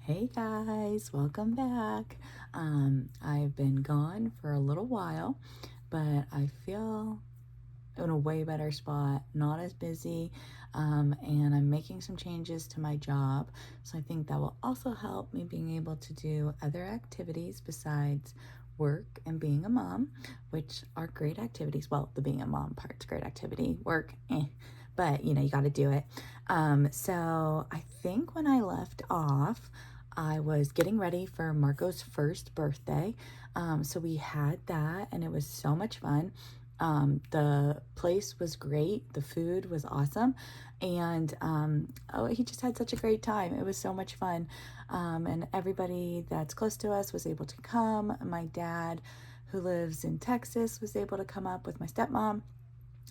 Hey guys, welcome back. I've been gone for a little while, but I feel in a way better spot, not as busy, and I'm making some changes to my job. So I think that will also help me being able to do other activities besides work and being a mom, which are great activities. Well, the being a mom part's great activity. Work, but you got to do it. So I think when I left off, I was getting ready for Marco's first birthday. So we had that and it was so much fun. The place was great. The food was awesome. And oh, he just had such a great time. It was so much fun. And everybody that's close to us was able to come. My dad, who lives in Texas, was able to come up with my stepmom.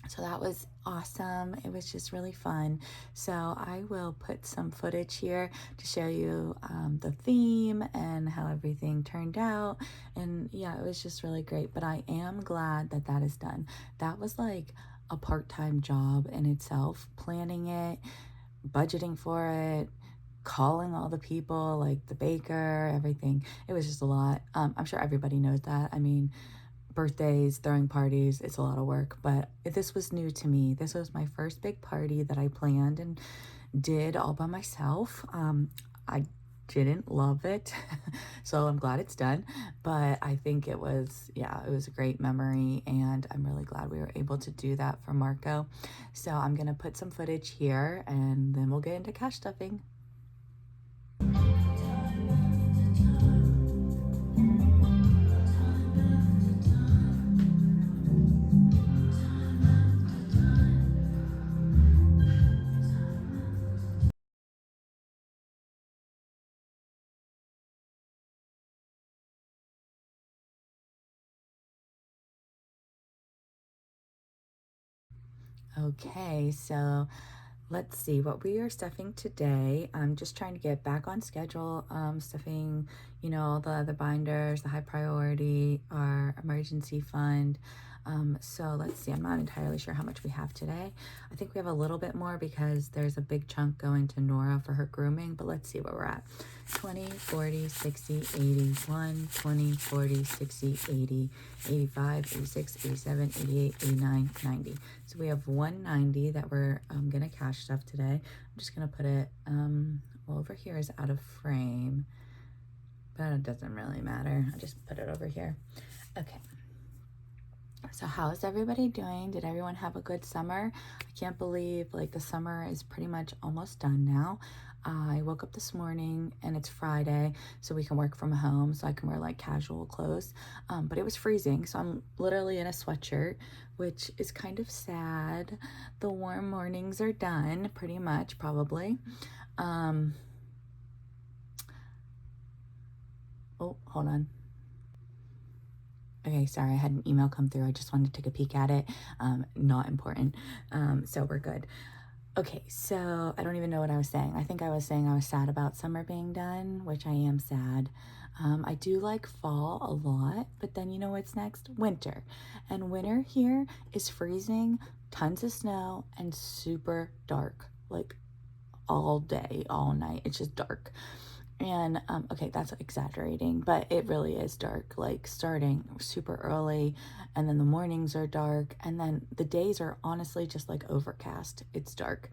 So that was awesome. It was just really fun. So I will put some footage here to show you the theme and how everything turned out. And yeah, it was just really great. But I am glad that that is done. That was like a part-time job in itself, planning it, budgeting for it, calling all the people, like the baker, everything. It was just a lot. I'm sure everybody knows that. I mean, birthdays, throwing parties, it's a lot of work, but this was new to me. This was my first big party that I planned and did all by myself. I didn't love it, so I'm glad it's done, but I think it was, yeah, it was a great memory, and I'm really glad we were able to do that for Marco. So I'm gonna put some footage here, and then we'll get into cash stuffing. Okay, so let's see what we are stuffing today. I'm just trying to get back on schedule. Stuffing, all the other binders, the high priority, our emergency fund. So let's see, I'm not entirely sure how much we have today. I think we have a little bit more because there's a big chunk going to Nora for her grooming, but let's see where we're at. 20, 40, 60, 80, 1, 20, 40, 60, 80, 85, 86, 87, 88, 89, 90. So we have 190 that we're gonna cash stuff today. I'm just gonna put it, well, over here is out of frame, but it doesn't really matter. I just put it over here. Okay. So how's everybody doing? Did everyone have a good summer? I can't believe like the summer is pretty much almost done now. I woke up this morning and it's Friday, so we can work from home, so I can wear like casual clothes. But it was freezing, so I'm literally in a sweatshirt, which is kind of sad. The warm mornings are done pretty much, probably. Oh, hold on. Okay, sorry, I had an email come through. I just wanted to take a peek at it. Not important. So we're good. Okay, so I don't even know what I was saying. I think I was saying I was sad about summer being done, which I am sad. I do like fall a lot, but then you know what's next? Winter. And winter here is freezing, tons of snow, and super dark. Like all day, all night. It's just dark. And okay, that's exaggerating, but it really is dark, like starting super early, and then the mornings are dark, and then the days are honestly just like overcast. It's dark.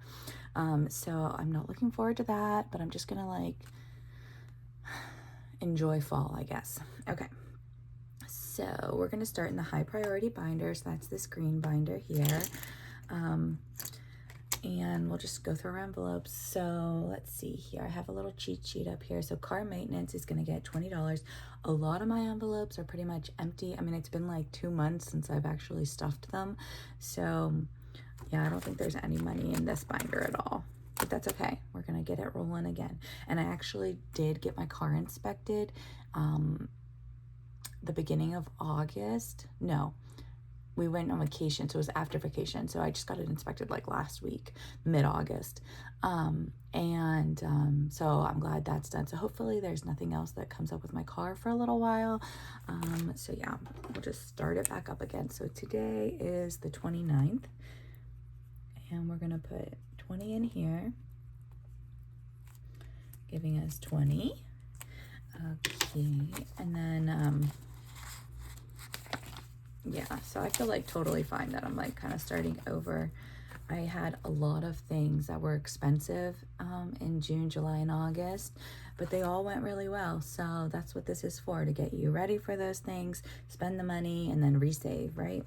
So I'm not looking forward to that, but I'm just gonna like enjoy fall, I guess. Okay. So we're gonna start in the high priority binder. So that's this green binder here. And we'll just go through our envelopes. So let's see here. I have a little cheat sheet up here. So car maintenance is going to get $20. A lot of my envelopes are pretty much empty. I mean, it's been like 2 months since I've actually stuffed them. So yeah, I don't think there's any money in this binder at all. But that's okay. We're going to get it rolling again. And I actually did get my car inspected the beginning of August. No, we went on vacation, so it was after vacation, so I just got it inspected like last week, mid-August. So I'm glad that's done. So hopefully there's nothing else that comes up with my car for a little while. So yeah, we'll just start it back up again. So today is the 29th, and we're gonna put 20 in here, giving us 20. Okay, and then, yeah, so I feel like totally fine that I'm like kind of starting over. I had a lot of things that were expensive in June, July, and August, but they all went really well. So that's what this is for, to get you ready for those things, spend the money, and then resave, right?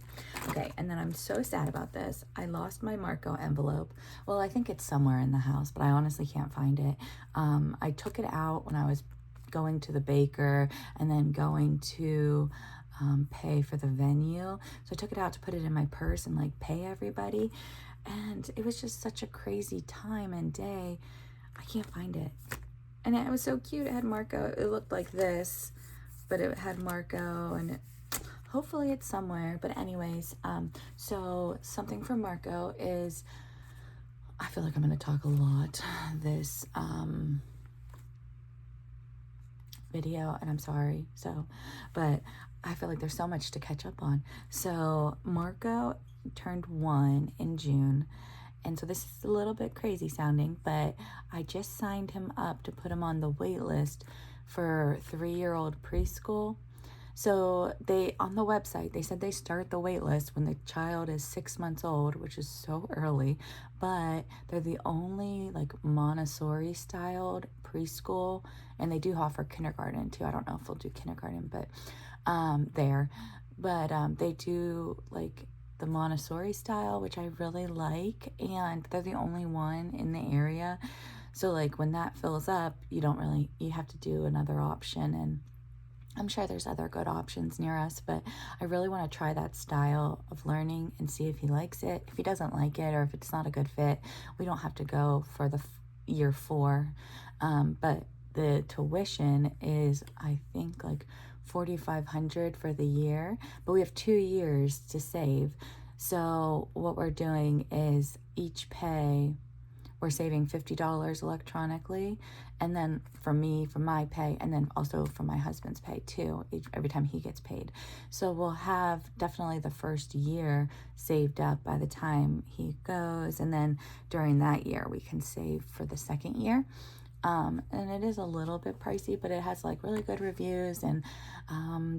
Okay, and then I'm so sad about this. I lost my Marco envelope. Well, I think it's somewhere in the house, but I honestly can't find it. I took it out when I was going to the baker and then going to pay for the venue. So I took it out to put it in my purse and like pay everybody. And it was just such a crazy time and day. I can't find it. And it was so cute. It had Marco. It looked like this, but it had Marco, and hopefully it's somewhere. But anyways, so something from Marco is, I feel like I'm going to talk a lot this video, and I'm sorry. So, but I feel like there's so much to catch up on. So Marco turned 1 in June, and so this is a little bit crazy sounding, but I just signed him up to put him on the wait list for 3-year-old preschool. So they, on the website, they said they start the wait list when the child is 6 months old, which is so early, but they're the only like Montessori styled preschool, and they do offer kindergarten too. I don't know if they'll do kindergarten, but they do like the Montessori style, which I really like, and they're the only one in the area. So like when that fills up, you have to do another option, and I'm sure there's other good options near us, but I really want to try that style of learning and see if he likes it. If he doesn't like it, or if it's not a good fit, we don't have to go for the year 4. But the tuition is, I think, like $4,500 for the year, but we have 2 years to save. So what we're doing is each pay, we're saving $50 electronically, and then for my pay, and then also for my husband's pay too, every time he gets paid. So we'll have definitely the first year saved up by the time he goes, and then during that year we can save for the second year. And it is a little bit pricey, but it has like really good reviews, and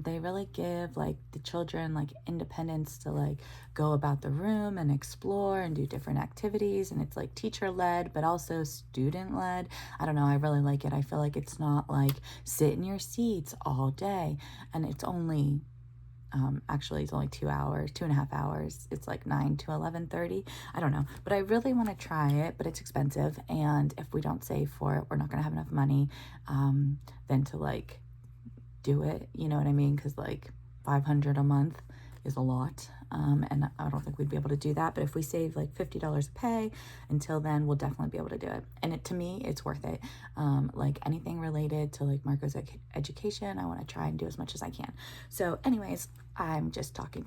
they really give like the children like independence to like go about the room and explore and do different activities, and it's like teacher led but also student led. I don't know, I really like it. I feel like it's not like sit in your seats all day, and it's only actually it's only 2.5 hours. It's like 9 to 11:30. I don't know, but I really want to try it, but it's expensive, and if we don't save for it, we're not gonna have enough money then to like do it, you know what I mean? Because like $500 a month is a lot, and I don't think we'd be able to do that. But if we save like $50 a pay until then, we'll definitely be able to do it. And to me, it's worth it. Like anything related to like Marco's education, I want to try and do as much as I can. So anyways, I'm just talking.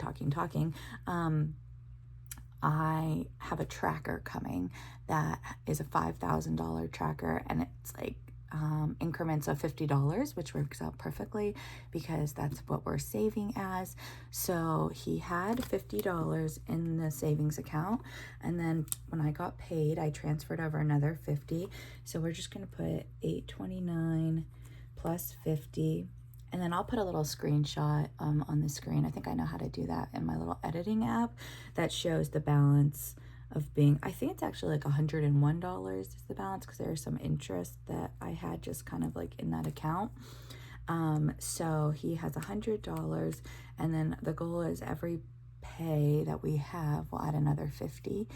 I have a tracker coming that is a $5,000 tracker, and it's like increments of $50, which works out perfectly because that's what we're saving as. So he had $50 in the savings account, and then when I got paid, I transferred over another $50. So we're just gonna put $829 plus $50. And then I'll put a little screenshot on the screen. I think I know how to do that in my little editing app that shows the balance of being, I think it's actually like $101 is the balance, because there's some interest that I had just kind of like in that account. So he has $100, and then the goal is every pay that we have, we'll add another 50.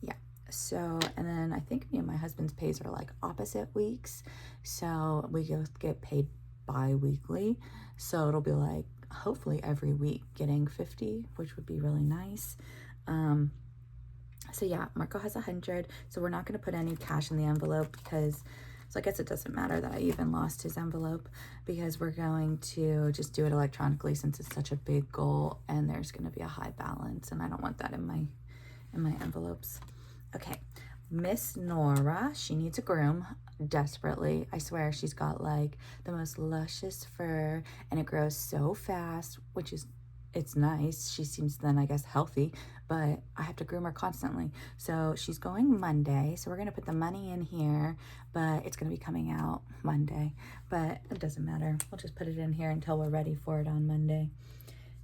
Yeah. So, and then I think me and my husband's pays are like opposite weeks. So we both get paid bi-weekly, so it'll be like hopefully every week getting 50, which would be really nice. So yeah, Marco has 100, so we're not going to put any cash in the envelope, because so I guess it doesn't matter that I even lost his envelope, because we're going to just do it electronically since it's such a big goal and there's going to be a high balance, and I don't want that in my envelopes. Okay, Miss Nora, she needs a groom desperately. I swear, she's got like the most luscious fur, and it grows so fast, which is it's nice. She seems then, I guess, healthy, but I have to groom her constantly. So she's going Monday. So we're going to put the money in here, but it's going to be coming out Monday. But it doesn't matter. We'll just put it in here until we're ready for it on Monday.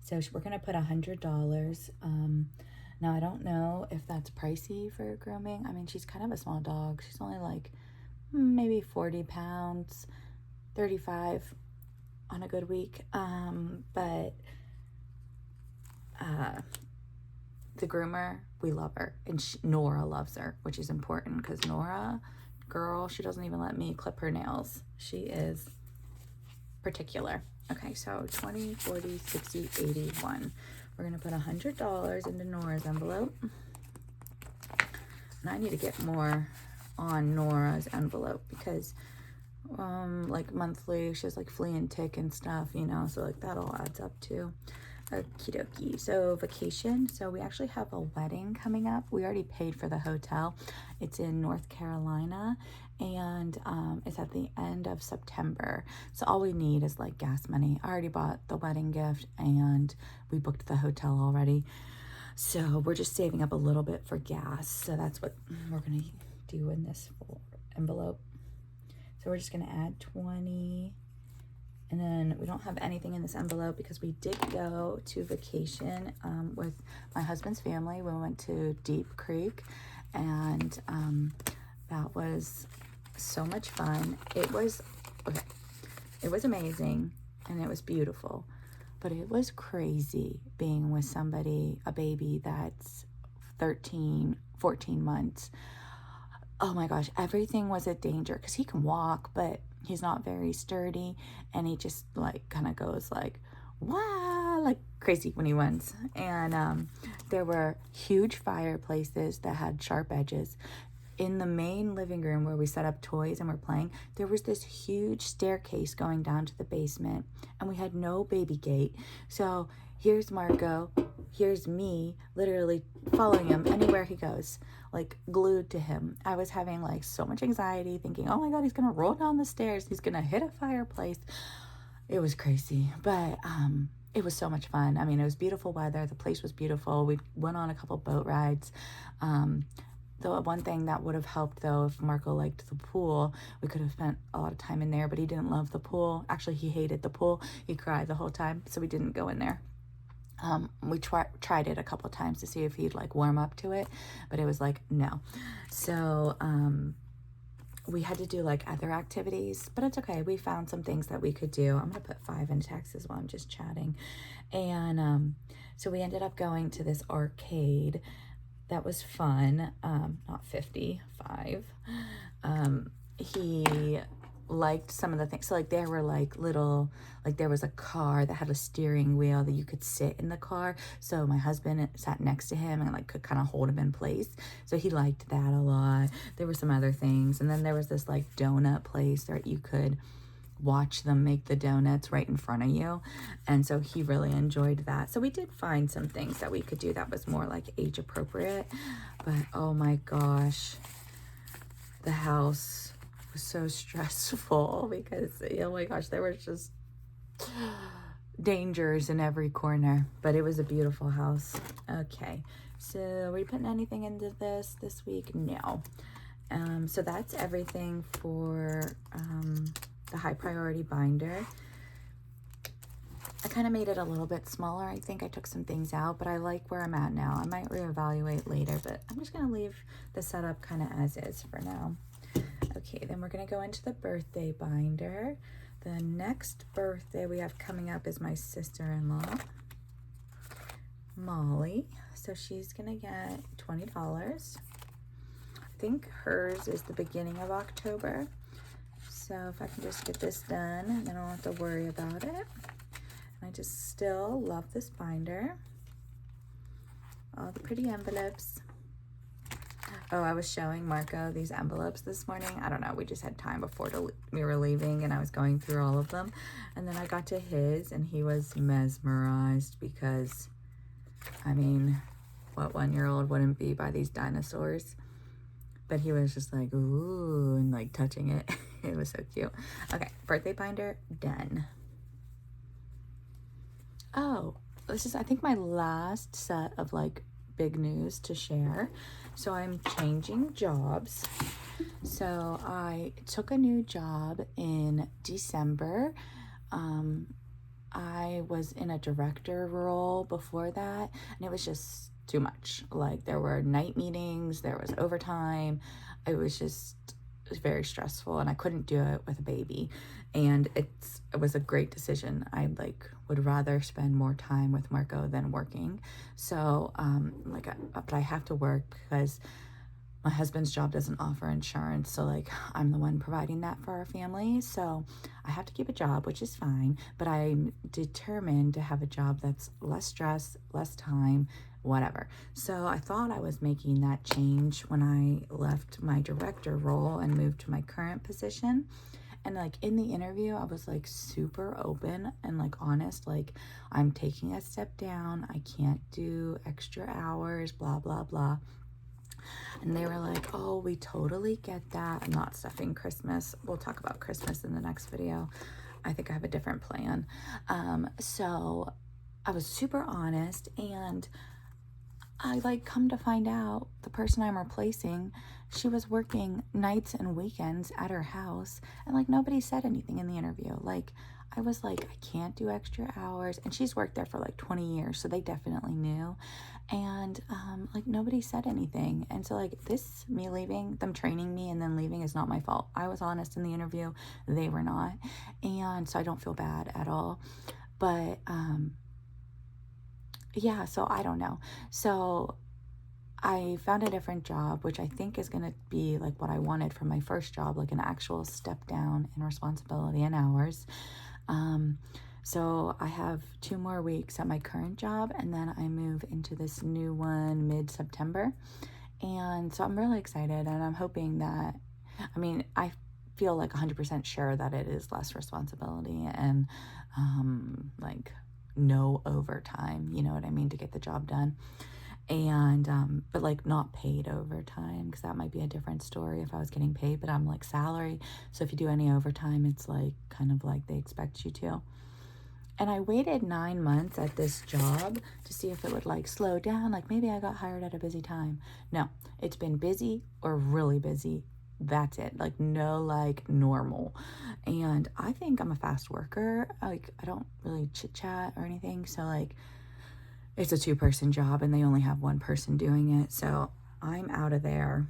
So we're going to put $100. Now, I don't know if that's pricey for grooming. I mean, she's kind of a small dog. She's only like maybe 40 pounds, 35 on a good week. But the groomer, we love her. And Nora loves her, which is important because Nora, girl, she doesn't even let me clip her nails. She is particular. Okay, so 20, 40, 60, 81. We're going to put $100 into Nora's envelope. And I need to get more on Nora's envelope because like monthly, she has like flea and tick and stuff, you know, so like that all adds up too. Okie dokie. So vacation. So we actually have a wedding coming up. We already paid for the hotel. It's in North Carolina, and it's at the end of September. So all we need is like gas money. I already bought the wedding gift and we booked the hotel already. So we're just saving up a little bit for gas. So that's what we're going to do in this envelope. So we're just going to add 20. And then we don't have anything in this envelope because we did go to vacation with my husband's family. We went to Deep Creek, and that was so much fun. It was amazing, and it was beautiful, but it was crazy being with somebody, a baby that's 13, 14 months. Oh my gosh, everything was a danger because he can walk, but he's not very sturdy, and he just like kind of goes like, wow, like crazy when he runs. And there were huge fireplaces that had sharp edges. In the main living room where we set up toys and we're playing, there was this huge staircase going down to the basement, and we had no baby gate. So here's Marco, here's me, literally following him anywhere he goes, like glued to him. I was having like so much anxiety, thinking, oh my God, he's gonna roll down the stairs, he's gonna hit a fireplace. It was crazy, but it was so much fun. I mean, it was beautiful weather. The place was beautiful. We went on a couple boat rides. The one thing that would have helped, though, if Marco liked the pool, we could have spent a lot of time in there, but he didn't love the pool. Actually, he hated the pool. He cried the whole time, so we didn't go in there. We tried it a couple times to see if he'd like warm up to it, but it was like, no. So we had to do like other activities, but it's okay. We found some things that we could do. I'm going to put 5 in Texas while I'm just chatting. And so we ended up going to this arcade. That was fun. Not 55. He liked some of the things. So like there were like little, like there was a car that had a steering wheel that you could sit in the car. So my husband sat next to him and like could kind of hold him in place. So he liked that a lot. There were some other things. And then there was this like donut place that you could watch them make the donuts right in front of you, and so he really enjoyed that. So we did find some things that we could do that was more like age appropriate, but oh my gosh, the house was so stressful because oh my gosh, there were just dangers in every corner, but it was a beautiful house. Okay, so are we putting anything into this week? No. So that's everything for the high priority binder. I kind of made it a little bit smaller. I think I took some things out, but I like where I'm at now. I might reevaluate later, but I'm just going to leave the setup kind of as is for now. Okay, then we're going to go into the birthday binder. The next birthday we have coming up is my sister-in-law, Molly. So she's going to get $20. I think hers is the beginning of October. So if I can just get this done, then I don't have to worry about it. I just still love this binder. All the pretty envelopes. Oh, I was showing Marco these envelopes this morning. I don't know, we just had time before we were leaving, and I was going through all of them. And then I got to his, and he was mesmerized because, I mean, what 1-year-old wouldn't be by these dinosaurs? But he was just like, ooh, and like touching it. It was so cute. Okay, birthday binder, done. Oh, this is, I think, my last set of like big news to share. So I'm changing jobs. So I took a new job in December. I was in a director role before that, and it was just too much. Like, there were night meetings, there was overtime. It was very stressful, and I couldn't do it with a baby. And it was a great decision. I like would rather spend more time with Marco than working. So but I have to work because my husband's job doesn't offer insurance, so like I'm the one providing that for our family. So I have to keep a job, which is fine, but I'm determined to have a job that's less stress, less time, whatever. So I thought I was making that change when I left my director role and moved to my current position. And like in the interview, I was like super open and like honest, like I'm taking a step down, I can't do extra hours, blah blah blah. And they were like, oh, we totally get that. I'm not stuffing Christmas. We'll talk about Christmas in the next video. I think I have a different plan. So I was super honest, and I like come to find out the person I'm replacing, she was working nights and weekends at her house, and like nobody said anything in the interview. Like I was like, I can't do extra hours, and she's worked there for like 20 years, so they definitely knew. And like nobody said anything. And so like me leaving, them training me and then leaving is not my fault. I was honest in the interview, they were not. And so I don't feel bad at all. But yeah, so I don't know. So I found a different job, which I think is going to be like what I wanted from my first job, like an actual step down in responsibility and hours. So I have 2 more weeks at my current job, and then I move into this new one mid-September. And so I'm really excited, and I'm hoping that, I mean, I feel like 100% sure that it is less responsibility and like no overtime, you know what I mean, to get the job done. And but like not paid overtime, because that might be a different story if I was getting paid, but I'm like salary, so if you do any overtime, it's like kind of like they expect you to. And I waited 9 months at this job to see if it would like slow down, like maybe I got hired at a busy time. No, it's been busy or really busy. That's it. Like no like normal. And I think I'm a fast worker. Like I don't really chit chat or anything, so like it's a 2-person job and they only have 1 person doing it, so I'm out of there.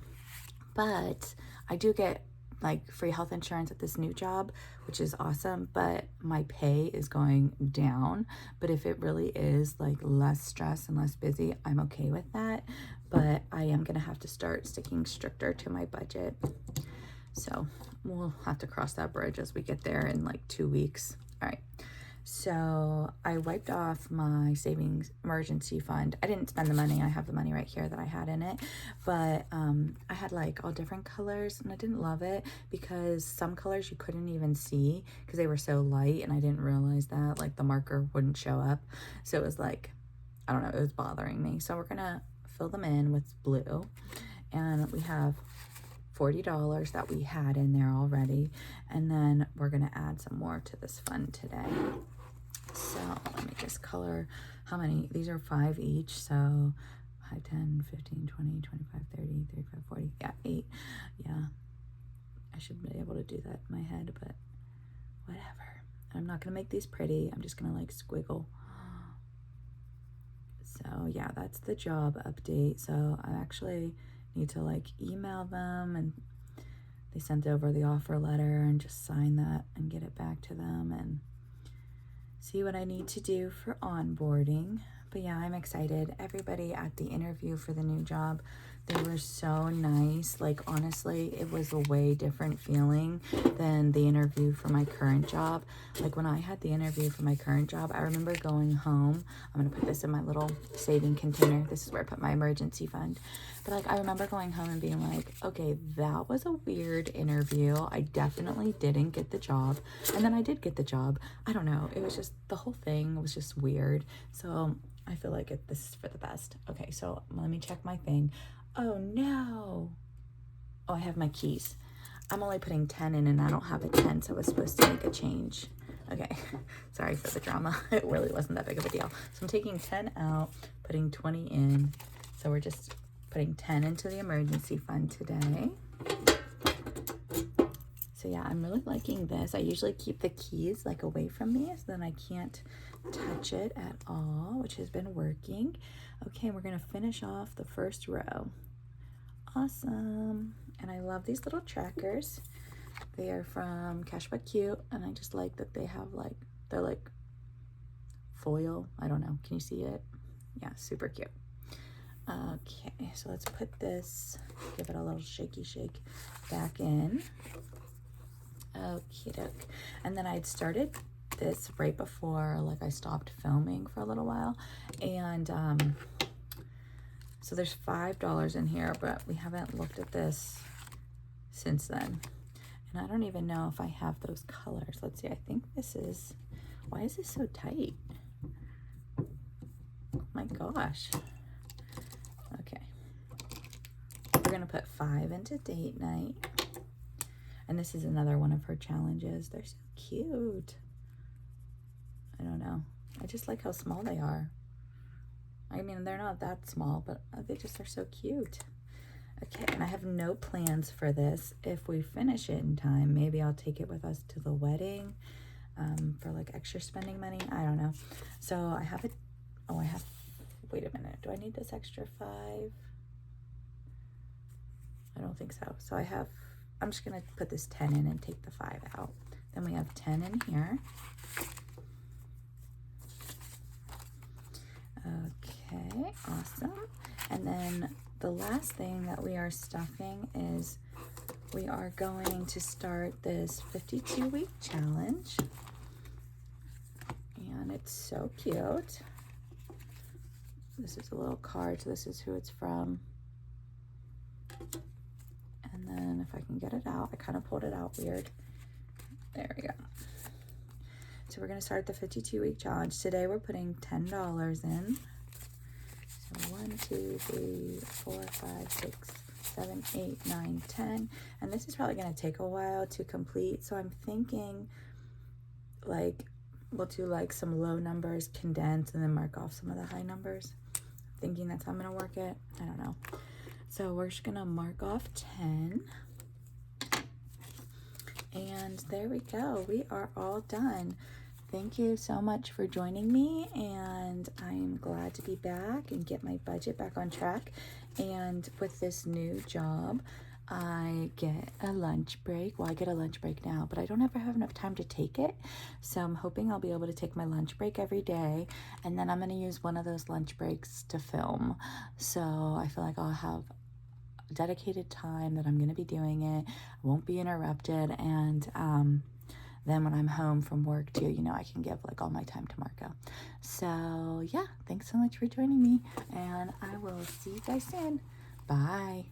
But I do get like free health insurance at this new job, which is awesome, but my pay is going down. But if it really is like less stress and less busy, I'm okay with that. But I am gonna have to start sticking stricter to my budget. So we'll have to cross that bridge as we get there in like 2 weeks. All right. So I wiped off my savings emergency fund. I didn't spend the money. I have the money right here that I had in it. But I had like all different colors, and I didn't love it because some colors you couldn't even see because they were so light, and I didn't realize that like the marker wouldn't show up. So it was like, I don't know, it was bothering me. So we're gonna fill them in with blue, and we have $40 that we had in there already, and then we're gonna add some more to this fund today. So let me just color how many. These are 5 each, so 5, 10, 15, 20, 25, 30, 35, 40. Yeah, 8. Yeah, I should be able to do that in my head, but whatever. I'm not gonna make these pretty. I'm just gonna like squiggle. So yeah, that's the job update. So I actually need to like email them, and they sent over the offer letter, and just sign that and get it back to them and see what I need to do for onboarding. But yeah, I'm excited. Everybody at the interview for the new job, they were so nice. Like honestly, it was a way different feeling than the interview for my current job. Like when I had the interview for my current job, I remember going home. I'm gonna put this in my little saving container. This is where I put my emergency fund. But like I remember going home and being like, okay, that was a weird interview. I definitely didn't get the job. And then I did get the job. I don't know. It was just, the whole thing was just weird. So I feel like this is for the best. Okay, so let me check my thing. Oh no. Oh, I have my keys. I'm only putting 10 in and I don't have a 10, so I was supposed to make a change. Okay, sorry for the drama. It really wasn't that big of a deal. So I'm taking 10 out, putting 20 in. So we're just putting 10 into the emergency fund today. So yeah, I'm really liking this. I usually keep the keys like away from me, so then I can't touch it at all, which has been working. Okay, we're gonna finish off the first row. Awesome. And I love these little trackers. They are from Cash But Cute, and I just like that they have like, they're like foil. I don't know, can you see it? Yeah, super cute. Okay, so let's put this, give it a little shaky shake back in. Okie doke. And then I'd started this right before like I stopped filming for a little while, and so there's $5 in here, but we haven't looked at this since then, and I don't even know if I have those colors. Let's see, I think this is, why is this so tight? Oh my gosh. Okay, we're gonna put 5 into date night. And this is another one of her challenges. They're so cute. I don't know. I just like how small they are. I mean, they're not that small, but they just are so cute. Okay, and I have no plans for this. If we finish it in time, maybe I'll take it with us to the wedding for like extra spending money. I don't know. So I have it. Oh, I have, wait a minute. Do I need this extra 5? I don't think so. So I have, I'm just gonna put this 10 in and take the 5 out. Then we have 10 in here. Okay, awesome. And then the last thing that we are stuffing is we are going to start this 52-week challenge. And it's so cute. This is a little card, so this is who it's from. And then if I can get it out, I kind of pulled it out weird. There we go. So we're going to start the 52-week challenge. Today we're putting $10 in. So 1, 2, 3, 4, 5, 6, 7, 8, 9, 10. And this is probably going to take a while to complete. So I'm thinking like we'll do like some low numbers, condense, and then mark off some of the high numbers. Thinking that's how I'm going to work it. I don't know. So we're just gonna mark off 10. And there we go. We are all done. Thank you so much for joining me, and I'm glad to be back and get my budget back on track. And with this new job, I get a lunch break. Well, I get a lunch break now, but I don't ever have enough time to take it. So I'm hoping I'll be able to take my lunch break every day, and then I'm gonna use one of those lunch breaks to film. So I feel like I'll have dedicated time that I'm going to be doing it. I won't be interrupted, and then when I'm home from work too, you know, I can give like all my time to Marco. So yeah, thanks so much for joining me, and I will see you guys soon. Bye.